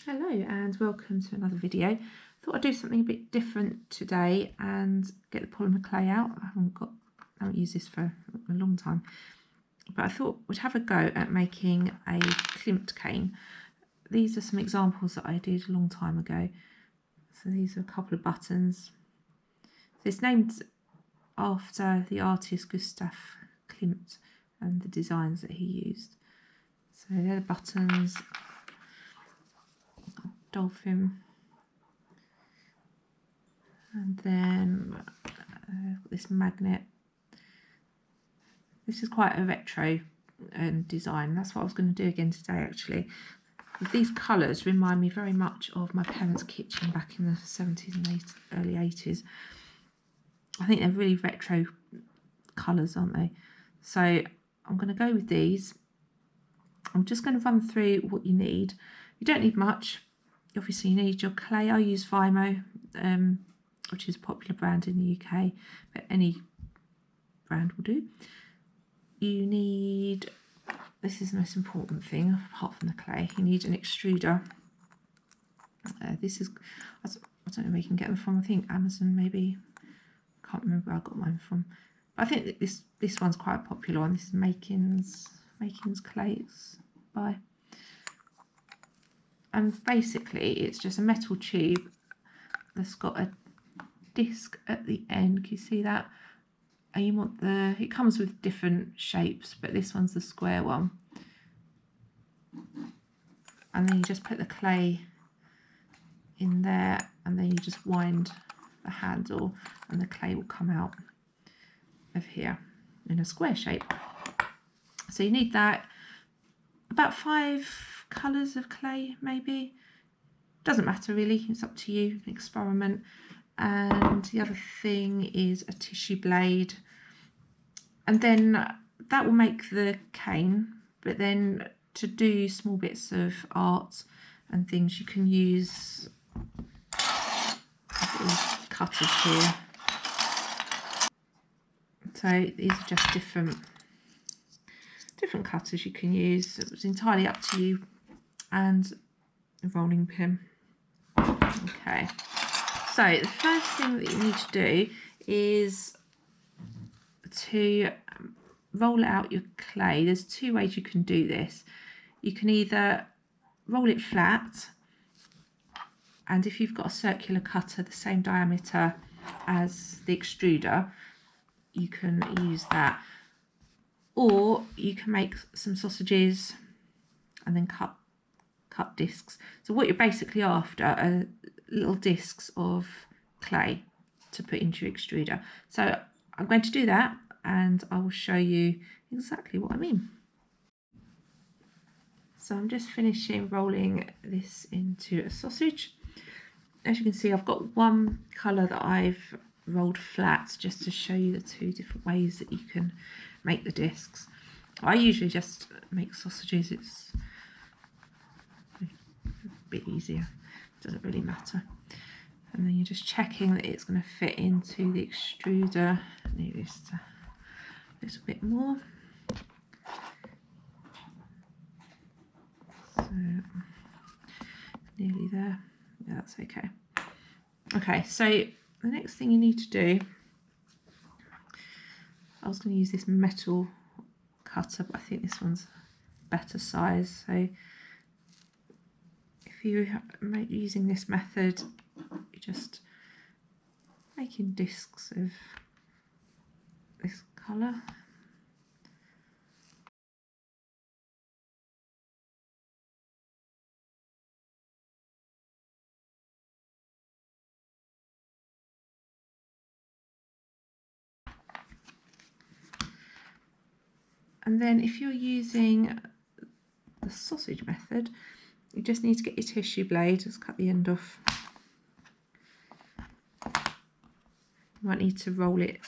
Hello and welcome to another video. Thought I'd do something a bit different today and get the polymer clay out. I haven't used this for a long time, but I thought we'd have a go at making a Klimt cane. These are some examples that I did a long time ago. So these are a couple of buttons. So it's named after the artist Gustav Klimt and the designs that he used. So they're the buttons. Dolphin, and then this magnet. This is quite a retro design. That's what I was going to do again today actually. These colours remind me very much of my parents' kitchen back in the 70s and early 80s. I think they're really retro colours, aren't they? So I'm going to go with these. I'm just going to run through what you need. You don't need much. Obviously you need your clay. I use Vimo, which is a popular brand in the UK, but any brand will do. You need, this is the most important thing apart from the clay, you need an extruder. This is, I don't know where you can get them from. I think Amazon maybe, can't remember where I got mine from. But I think that this one's quite a popular one. This is Makins Clays by. And basically it's just a metal tube that's got a disc at the end. Can you see that? And you want it comes with different shapes, but this one's the square one. And then you just put the clay in there, and then you just wind the handle and the clay will come out of here in a square shape. So you need that, about 5 colours of clay maybe, doesn't matter really, it's up to you, experiment. And the other thing is a tissue blade, and then that will make the cane. But then to do small bits of art and things, you can use these cutters here. So these are just different cutters you can use. It's entirely up to you. And a rolling pin. Okay, so the first thing that you need to do is to roll out your clay. There's 2 ways you can do this. You can either roll it flat, and if you've got a circular cutter the same diameter as the extruder, you can use that, or you can make some sausages and then cut discs. So what you're basically after are little discs of clay to put into your extruder. So I'm going to do that and I will show you exactly what I mean. So I'm just finishing rolling this into a sausage. As you can see, I've got one colour that I've rolled flat just to show you the 2 different ways that you can make the discs. I usually just make sausages. It's a bit easier, doesn't really matter. And then you're just checking that it's going to fit into the extruder. I need this a little bit more. So nearly there. Yeah, that's okay. Okay, so the next thing you need to do, I was going to use this metal cutter, but I think this one's better size. So if you're using this method, you're just making discs of this colour. And then if you're using the sausage method, you just need to get your tissue blade, just cut the end off. You might need to roll it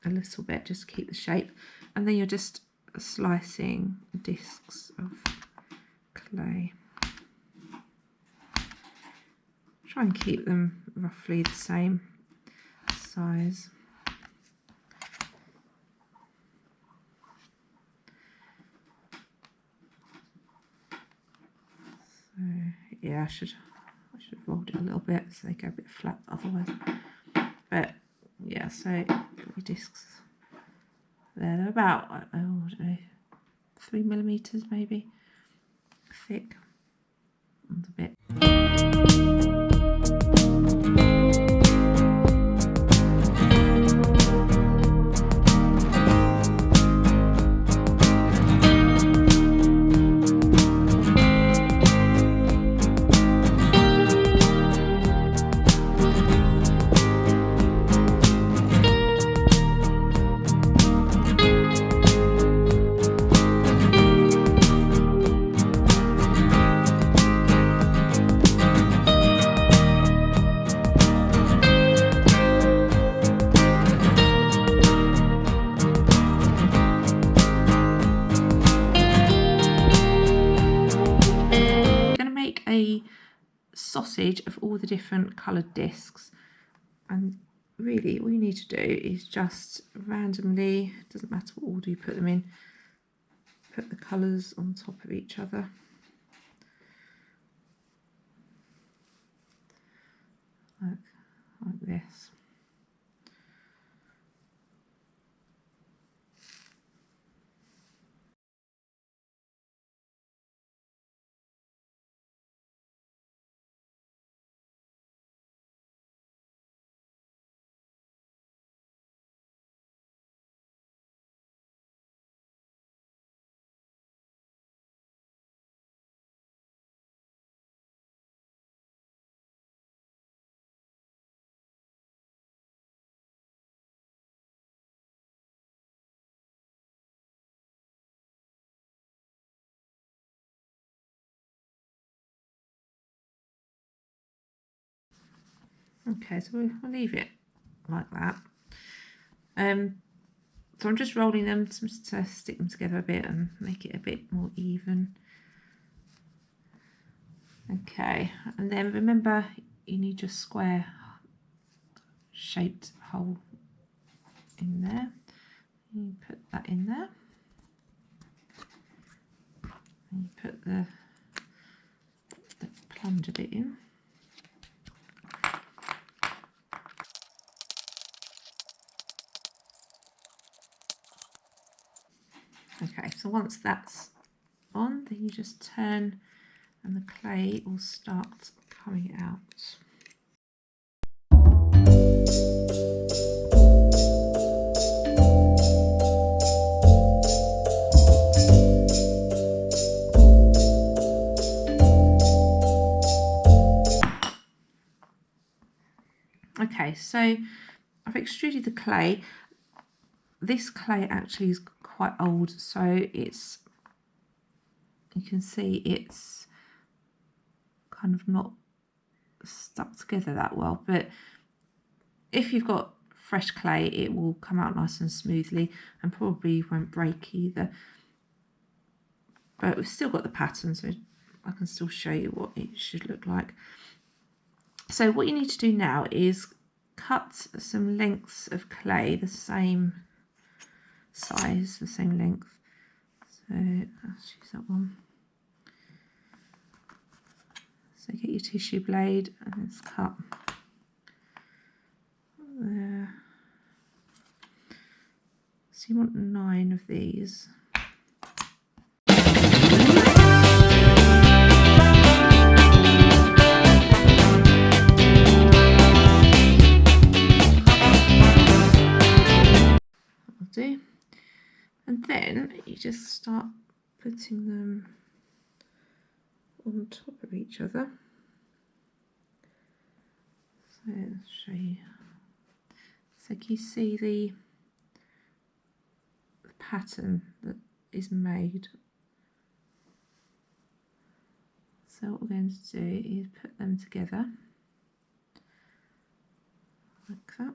a little bit just to keep the shape, and then you're just slicing discs of clay. Try and keep them roughly the same size. So yeah, I should have rolled it a little bit so they go a bit flat otherwise. But yeah, so your discs there, they're about, I don't know, 3mm maybe thick and a bit. A sausage of all the different coloured discs, and really all you need to do is just randomly, doesn't matter what order you put them in, put the colours on top of each other like this. Okay, so we'll leave it like that. So I'm just rolling them to stick them together a bit and make it a bit more even. Okay, and then remember you need your square shaped hole in there. You put that in there. And you put the plunger bit in. Okay, so once that's on, then you just turn and the clay will start coming out. Okay, so I've extruded the clay. This clay actually is quite old, so it's, you can see it's kind of not stuck together that well, but if you've got fresh clay it will come out nice and smoothly and probably won't break either. But we've still got the pattern, so I can still show you what it should look like. So what you need to do now is cut some lengths of clay the same size, the same length. So let's use that one. So get your tissue blade and let's cut there. So you want 9 of these. That'll do. And then you just start putting them on top of each other. So let's show you. So can you see the pattern that is made? So what we're going to do is put them together like that.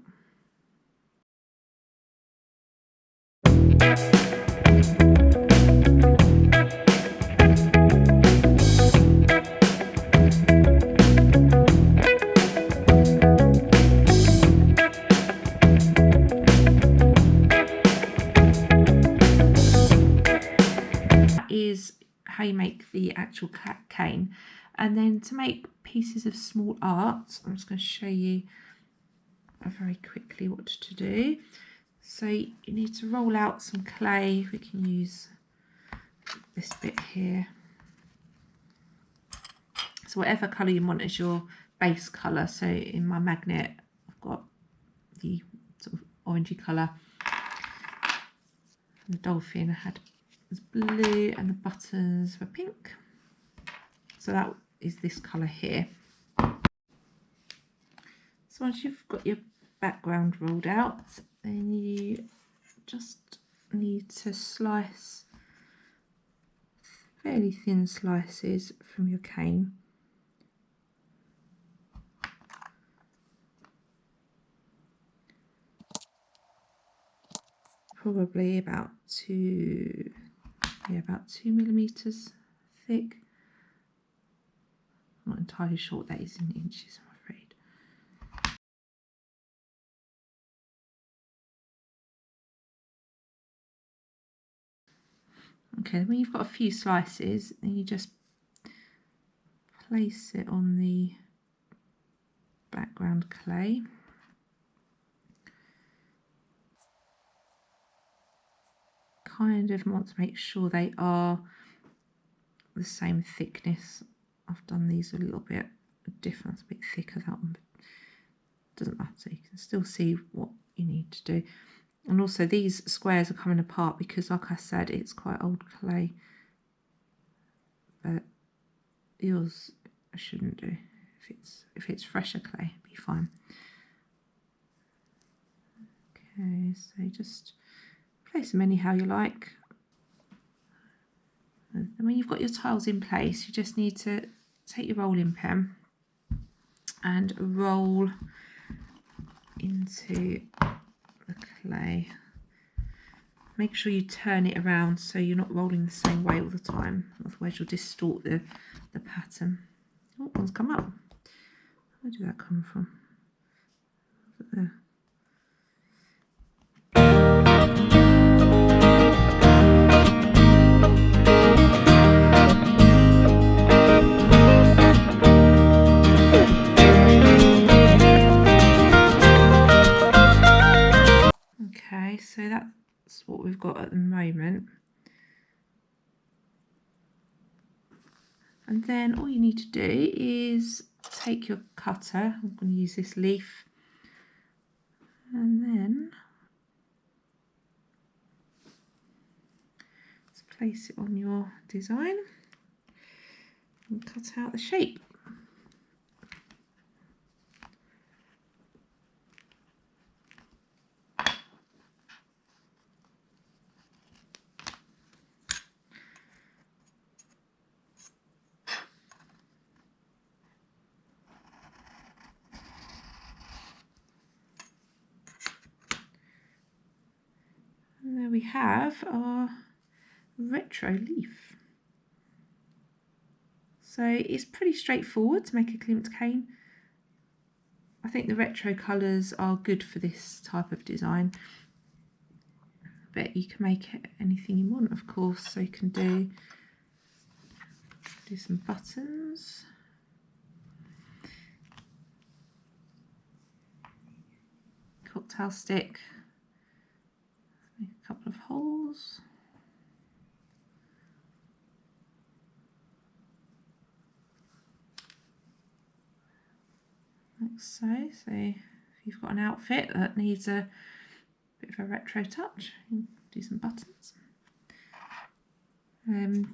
That is how you make the actual cane. And then to make pieces of small art, I'm just going to show you very quickly what to do. So you need to roll out some clay. We can use this bit here. So whatever colour you want as your base colour. So in my magnet, I've got the sort of orangey colour. The dolphin was blue and the buttons were pink. So that is this colour here. So once you've got your background rolled out, then you just need to slice fairly thin slices from your cane. Probably about 2 millimeters thick. I'm not entirely sure what that is in inches, I'm afraid. Okay, when you've got a few slices, then you just place it on the background clay. Kind of want to make sure they are the same thickness. I've done these a little bit different, a bit thicker, that one, but doesn't matter, you can still see what you need to do. And also these squares are coming apart because, like I said, it's quite old clay, but yours shouldn't do. If it's fresher clay, it'll be fine. Okay, so just place them anyhow you like. And when you've got your tiles in place, you just need to take your rolling pin and roll into the clay. Make sure you turn it around so you're not rolling the same way all the time, otherwise you'll distort the pattern. Oh, one's come up. Where did that come from? There. Okay, so that's what we've got at the moment. And then all you need to do is take your cutter, I'm going to use this leaf, and then just place it on your design and cut out the shape. And there we have our retro leaf. So it's pretty straightforward to make a Klimt cane. I think the retro colours are good for this type of design, but you can make it anything you want, of course. So you can do some buttons, cocktail stick, make a couple of holes, like so. So if you've got an outfit that needs a bit of a retro touch, you can do some buttons. Anything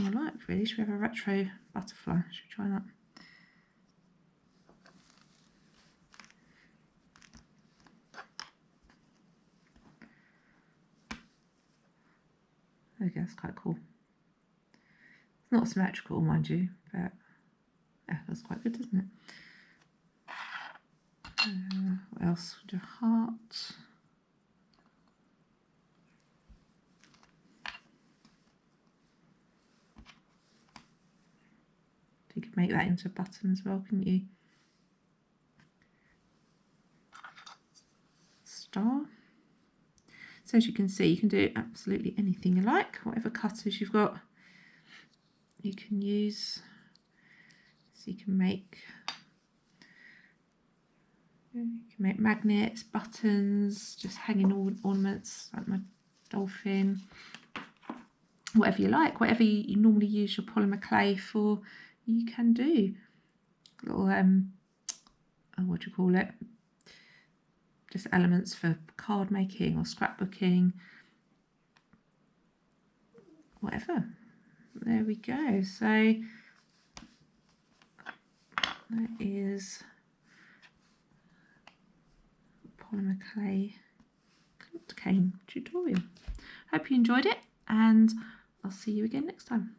you like, really. Should we have a retro butterfly? Should we try that? There we go, that's quite cool. It's not symmetrical, mind you, but yeah, that's quite good, isn't it? What else? We'll do a heart. You could make that into a button as well, couldn't you? Star. So as you can see, you can do absolutely anything you like, whatever cutters you've got you can use. So you can make magnets, buttons, just hanging ornaments like my dolphin, whatever you like, whatever you normally use your polymer clay for, you can do. Little what do you call it? Just elements for card making or scrapbooking, whatever. There we go. So that is polymer clay Klimt cane tutorial. Hope you enjoyed it, and I'll see you again next time.